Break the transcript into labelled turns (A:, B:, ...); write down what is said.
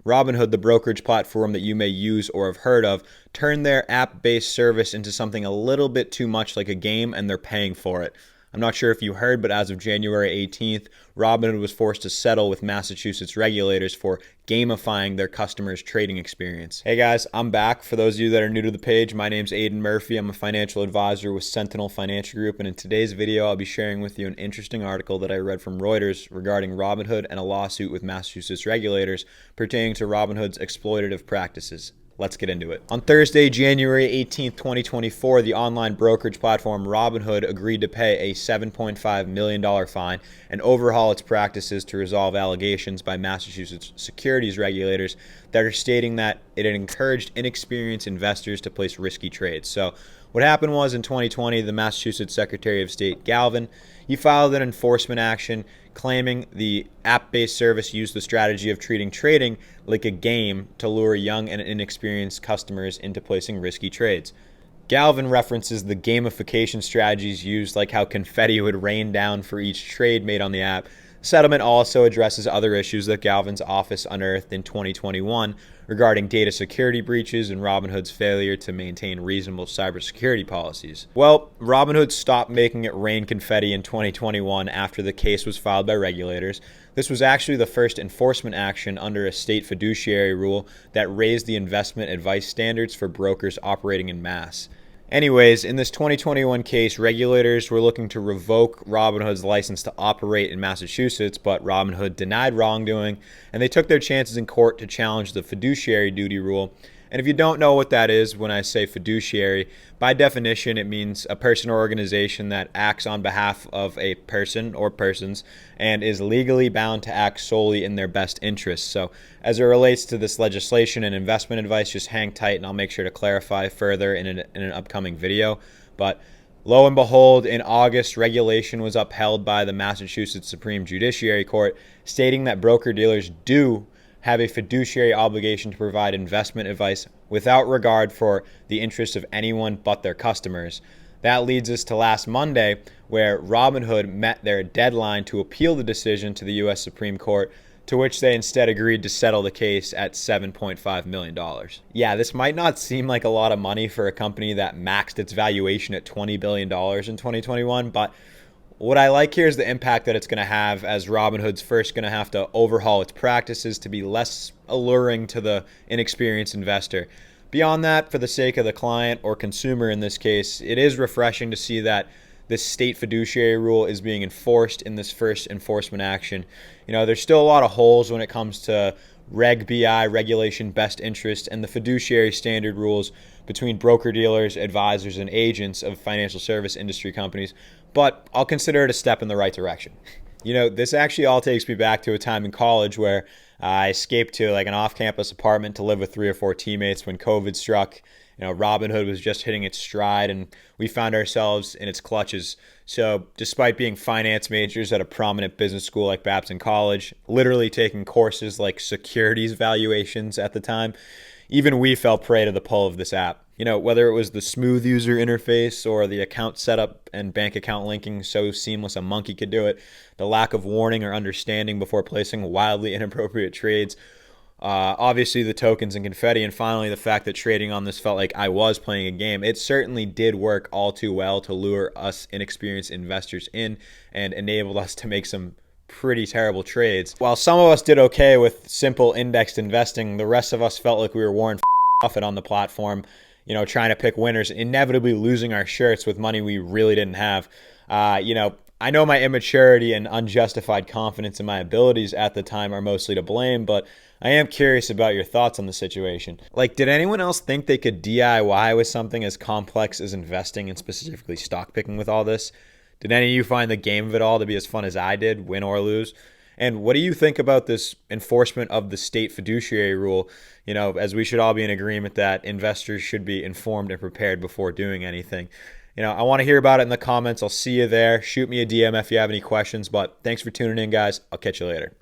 A: Robinhood, the brokerage platform that you may use or have heard of, turned their app-based service into something a little bit too much like a game, and they're paying for it. I'm not sure if you heard, but as of January 18th, Robinhood was forced to settle with Massachusetts regulators for gamifying their customers' trading experience. Hey guys, I'm back. For those of you that are new to the page, my name's Aiden Murphy. I'm a financial advisor with Sentinel Financial Group, and in today's video, I'll be sharing with you an interesting article that I read from Reuters regarding Robinhood and a lawsuit with Massachusetts regulators pertaining to Robinhood's exploitative practices. Let's get into it. On Thursday, January 18th, 2024, the online brokerage platform Robinhood agreed to pay a $7.5 million fine and overhaul its practices to resolve allegations by Massachusetts securities regulators that are stating that it had encouraged inexperienced investors to place risky trades. So what happened was in 2020, the Massachusetts Secretary of State, Galvin, he filed an enforcement action claiming the app-based service used the strategy of treating trading like a game to lure young and inexperienced customers into placing risky trades. Galvin references the gamification strategies used, like how confetti would rain down for each trade made on the app. Settlement also addresses other issues that Galvin's office unearthed in 2021 regarding data security breaches and Robinhood's failure to maintain reasonable cybersecurity policies. Well, Robinhood stopped making it rain confetti in 2021 after the case was filed by regulators. This was actually the first enforcement action under a state fiduciary rule that raised the investment advice standards for brokers operating in Mass. Anyways, in this 2021 case, regulators were looking to revoke Robinhood's license to operate in Massachusetts, but Robinhood denied wrongdoing, and they took their chances in court to challenge the fiduciary duty rule. And if you don't know what that is, when I say fiduciary, by definition, it means a person or organization that acts on behalf of a person or persons and is legally bound to act solely in their best interests. So as it relates to this legislation and investment advice, just hang tight and I'll make sure to clarify further in an upcoming video. But lo and behold, in August, regulation was upheld by the Massachusetts Supreme Judiciary Court, stating that broker-dealers do have a fiduciary obligation to provide investment advice without regard for the interests of anyone but their customers. That leads us to last Monday, where Robinhood met their deadline to appeal the decision to the U.S. Supreme Court, to which they instead agreed to settle the case at $7.5 million. Yeah, this might not seem like a lot of money for a company that maxed its valuation at $20 billion in 2021, but what I like here is the impact that it's going to have, as Robinhood's first going to have to overhaul its practices to be less alluring to the inexperienced investor. Beyond that, for the sake of the client or consumer in this case, it is refreshing to see that this state fiduciary rule is being enforced in this first enforcement action. You know, there's still a lot of holes when it comes to Reg BI, regulation best interest, and the fiduciary standard rules between broker-dealers, advisors, and agents of financial service industry companies, but I'll consider it a step in the right direction. You know, this actually all takes me back to a time in college where I escaped to like an off-campus apartment to live with 3 or 4 teammates when COVID struck. You know, Robinhood was just hitting its stride, and we found ourselves in its clutches. So despite being finance majors at a prominent business school like Babson College, literally taking courses like securities valuations at the time, even we fell prey to the pull of this app. You know, whether it was the smooth user interface or the account setup and bank account linking so seamless a monkey could do it, the lack of warning or understanding before placing wildly inappropriate trades, obviously the tokens and confetti, and finally the fact that trading on this felt like I was playing a game. It certainly did work all too well to lure us inexperienced investors in and enabled us to make some pretty terrible trades. While some of us did okay with simple indexed investing, the rest of us felt like we were Warren Buffett on the platform, you know, trying to pick winners, inevitably losing our shirts with money we really didn't have. You know, I know my immaturity and unjustified confidence in my abilities at the time are mostly to blame, but I am curious about your thoughts on the situation. Like, did anyone else think they could DIY with something as complex as investing and specifically stock picking with all this? Did any of you find the game of it all to be as fun as I did, win or lose? And what do you think about this enforcement of the state fiduciary rule? You know, as we should all be in agreement that investors should be informed and prepared before doing anything. You know, I want to hear about it in the comments. I'll see you there. Shoot me a DM if you have any questions. But thanks for tuning in, guys. I'll catch you later.